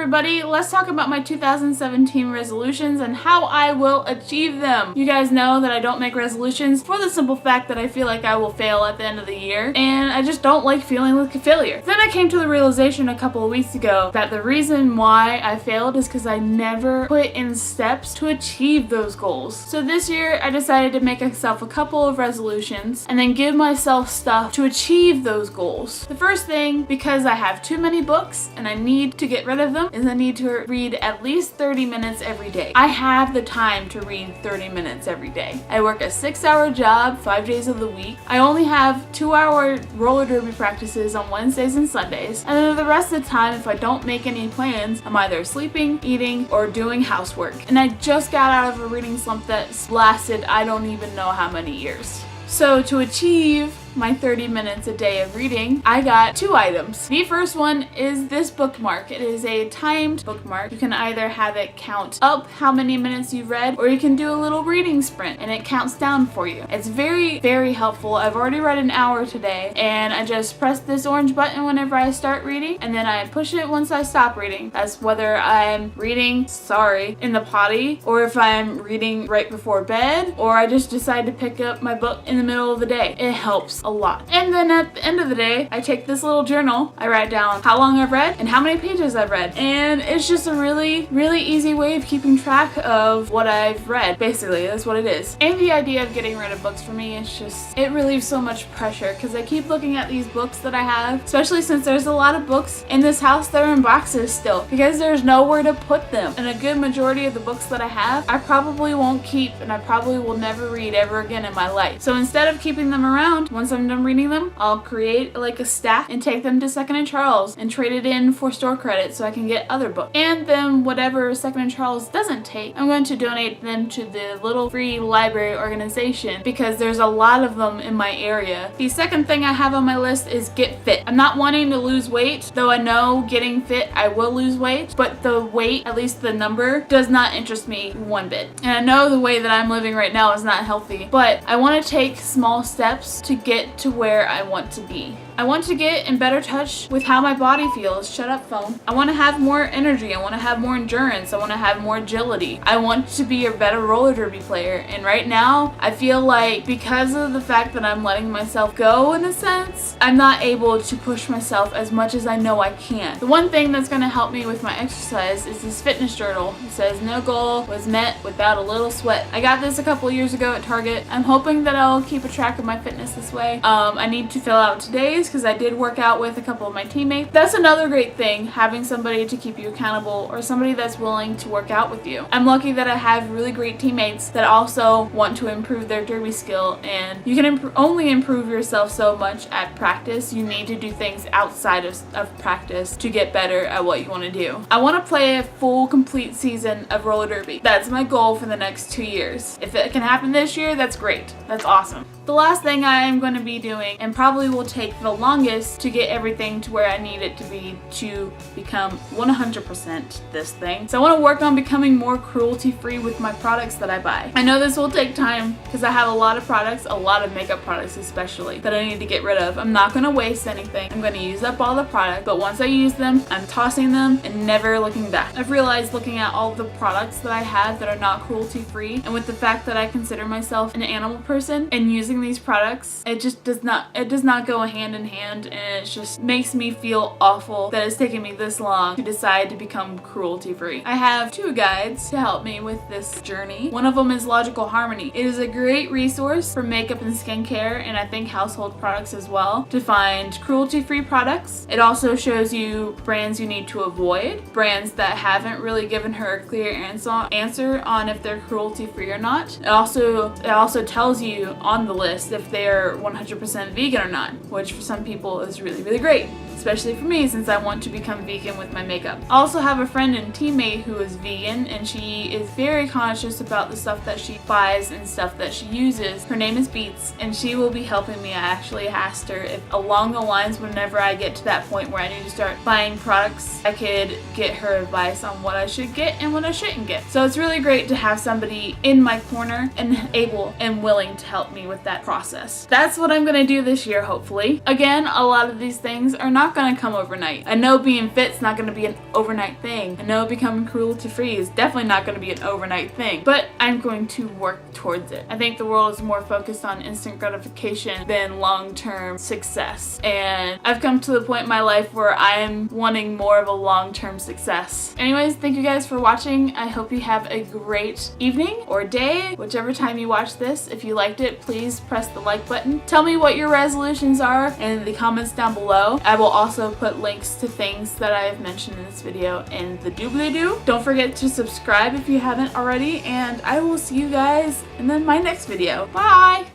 everybody, let's talk about my 2017 resolutions and how I will achieve them. You guys know that I don't make resolutions for the simple fact that I feel like I will fail at the end of the year, and I just don't like feeling like a failure. Then I came to the realization a couple of weeks ago that the reason why I failed is because I never put in steps to achieve those goals. So this year I decided to make myself a couple of resolutions and then give myself stuff to achieve those goals. The first thing, because I have too many books and I need to get rid of them, is I need to read at least 30 minutes every day. I have the time to read 30 minutes every day. I work a 6-hour job 5 days of the week. I only have 2-hour roller derby practices on Wednesdays and Sundays, and then the rest of the time, if I don't make any plans, I'm either sleeping, eating, or doing housework. And I just got out of a reading slump that's lasted I don't even know how many years. So to achieve my 30 minutes a day of reading, I got 2 items. The first one is this bookmark. It is a timed bookmark. You can either have it count up how many minutes you've read, or you can do a little reading sprint and it counts down for you. It's very, very helpful. I've already read an hour today, and I just press this orange button whenever I start reading, and then I push it once I stop reading. That's whether I'm reading, in the potty, or if I'm reading right before bed, or I just decide to pick up my book in the middle of the day. It helps a lot. And then at the end of the day, I take this little journal, I write down how long I've read and how many pages I've read. And it's just a really, really easy way of keeping track of what I've read. Basically, that's what it is. And the idea of getting rid of books for me is just, it relieves so much pressure because I keep looking at these books that I have, especially since there's a lot of books in this house that are in boxes still because there's nowhere to put them. And a good majority of the books that I have, I probably won't keep, and I probably will never read ever again in my life. So instead of keeping them around, once I'm done reading them, I'll create like a stack and take them to Second & Charles and trade it in for store credit so I can get other books. And then whatever Second & Charles doesn't take, I'm going to donate them to the little free library organization because there's a lot of them in my area. The second thing I have on my list is get fit. I'm not wanting to lose weight, though I know getting fit I will lose weight, but the weight, at least the number, does not interest me one bit. And I know the way that I'm living right now is not healthy, but I want to take small steps to get to where I want to be. I want to get in better touch with how my body feels. Shut up, phone. I want to have more energy. I want to have more endurance. I want to have more agility. I want to be a better roller derby player. And right now, I feel like because of the fact that I'm letting myself go in a sense, I'm not able to push myself as much as I know I can. The one thing that's going to help me with my exercise is this fitness journal. It says no goal was met without a little sweat. I got this a couple years ago at Target. I'm hoping that I'll keep a track of my fitness this way. I need to fill out today's because I did work out with a couple of my teammates. That's another great thing, having somebody to keep you accountable or somebody that's willing to work out with you. I'm lucky that I have really great teammates that also want to improve their derby skill, and you can only improve yourself so much at practice. You need to do things outside of practice to get better at what you want to do. I want to play a full complete season of roller derby. That's my goal for the next 2 years. If it can happen this year, that's great. That's awesome. The last thing I am going to be doing, and probably will take the longest to get everything to where I need it to be to become 100% this thing. So I want to work on becoming more cruelty-free with my products that I buy. I know this will take time because I have a lot of products, a lot of makeup products especially, that I need to get rid of. I'm not going to waste anything. I'm going to use up all the product, but once I use them, I'm tossing them and never looking back. I've realized looking at all the products that I have that are not cruelty-free, and with the fact that I consider myself an animal person and using these products, it does not go hand in hand, and it just makes me feel awful that it's taken me this long to decide to become cruelty free. I have 2 guides to help me with this journey. One of them is Logical Harmony. It is a great resource for makeup and skincare, and I think household products as well, to find cruelty free products. It also shows you brands you need to avoid, brands that haven't really given her a clear answer on if they're cruelty free or not. It also tells you on the list if they're 100% vegan or not, which for some people is really, really great. especially for me since I want to become vegan with my makeup. I also have a friend and teammate who is vegan, and she is very conscious about the stuff that she buys and stuff that she uses. Her name is Beats, and she will be helping me. I actually asked her if along the lines whenever I get to that point where I need to start buying products, I could get her advice on what I should get and what I shouldn't get. So it's really great to have somebody in my corner and able and willing to help me with that process. That's what I'm gonna do this year, hopefully. Again, a lot of these things are not not gonna come overnight. I know being fit's not gonna be an overnight thing. I know becoming cruelty free is definitely not gonna be an overnight thing, but I'm going to work towards it. I think the world is more focused on instant gratification than long-term success, and I've come to the point in my life where I'm wanting more of a long-term success. Anyways, thank you guys for watching. I hope you have a great evening or day, whichever time you watch this. If you liked it, please press the like button. Tell me what your resolutions are in the comments down below. I will also put links to things that I have mentioned in this video in the doobly-doo. Don't forget to subscribe if you haven't already, and I will see you guys in my next video. Bye!